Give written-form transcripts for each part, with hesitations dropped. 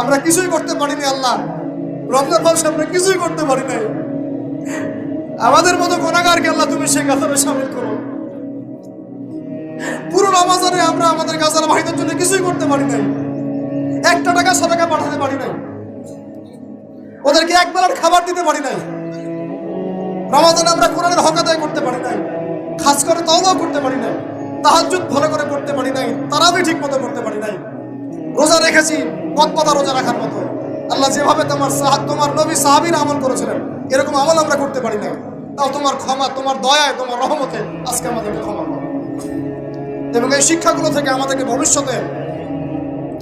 আমরা কিছুই করতে পারিনি আল্লাহ, রমজান মাসে আমরা কিছুই করতে পারি নাই। আমাদের মতো গুনাহগারকে আল্লাহ তুমি সে কাতারে শামিল করো। পুরো রমজানে আমরা আমাদের গাজার ভাইদের জন্য কিছুই করতে পারি নাই, একটা টাকা সাদাকা পাঠাতে পারি নাই, ওদেরকে এক বেলার খাবার দিতে পারি নাই। রমজানে আমরা কোরআনের হক আদায় করতে পারি নাই, খাস করে তওবা করতে পারি নাই, তাহাজ্জুদ ভালো করে করতে পারি নাই, তারাবি ঠিক মতো করতে পারি নাই। রোজা রেখেছি কতটা রোজা রাখার মতো, আল্লাহ যেভাবে তোমার নবী সাহাবীরা আমল করেছিলেন এরকম আমল আমরা করতে পারি নাই। তাও তোমার ক্ষমা, তোমার দয়ায়, তোমার রহমতে আজকে আমাদেরকে ক্ষমা করো এবং এই শিক্ষাগুলো থেকে আমাদেরকে ভবিষ্যতে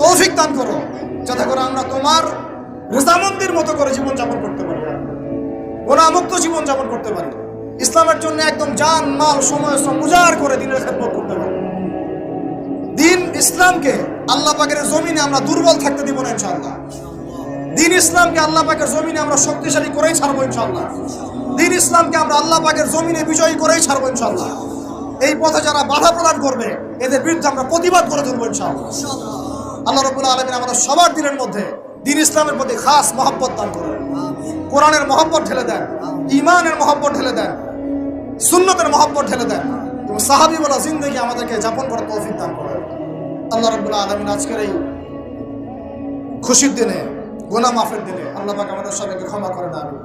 তৌফিক দান করো, যাতে করে আমরা তোমার রেজামন্দির মতো করে জীবনযাপন করতে পারি, গুনাহমুক্ত জীবনযাপন করতে পারি, ইসলামের জন্য একদম জান মাল সময় শ্রম উজাড় করে দিনের খেদমত করতে পারি। দিন ইসলামকে আল্লাহ পাকের জমিনে আমরা দুর্বল থাকতে দিব না ইনশাআল্লাহ। দিন ইসলামকে আল্লাহ পাকের জমিনে আমরা শক্তিশালী করেই ছাড়বো ইনশাআল্লাহ। দিন ইসলামকে আমরা আল্লাহ পাকের জমিনে বিজয়ী করেই ছাড়বো ইনশাআল্লাহ। এই পথে যারা বাধা প্রদান করবে এদের বিরুদ্ধে আমরা প্রতিবাদ করে তুলবো ইনশাআল্লাহ। আল্লাহ রাব্বুল আলামিন আমাদের সবার দিনের মধ্যে দিন ইসলামের প্রতি খাস মহব্বত দান করেন, কোরআনের মহব্বত ঢেলে দেন, ঈমানের মহব্বত ঢেলে দেন, সুন্নতের মহব্বত ঢেলে দেন এবং সাহাবী বলা জিন্দেগি আমাদেরকে যাপন করার তৌফিক দান করেন। আল্লাহ রাব্বুল আলামিন আজকের এই খুশির দিনে, গুনাহ মাফের দিনে আল্লাহ পাক আমাদের সবাইকে ক্ষমা করেন আমিন।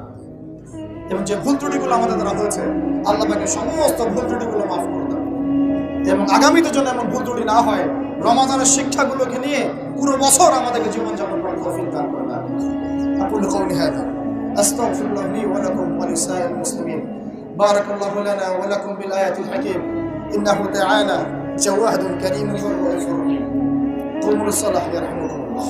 এবং যে ভুল ত্রুটিগুলো আমাদের দ্বারা হয়েছে আল্লাহ পাকের সমস্ত ভুল ত্রুটিগুলো মাফ করে দেন এবং আগামীতে যেন এমন ভুল ত্রুটি না হয়, রমাদানের শিক্ষাগুলোকে নিয়ে পুরো বছর আমাদেরকে জীবনযাপন করার তৌফিক দান করেন আমিন। আকুলু কওলি হাযা আস্তাগফিরুল্লাহ লি ওয়া লাকুম ওয়া লিসাইরিল মুসলিমিন। বারাকাল্লাহু লানা ওয়া লাকুম বিল আয়াতিল হাকীম ইন্নাহু তাআলা জাওয়াদুন কারীমুন ওয়া গফুরুর রহিম। قوموا للصلاة يرحمكم الله.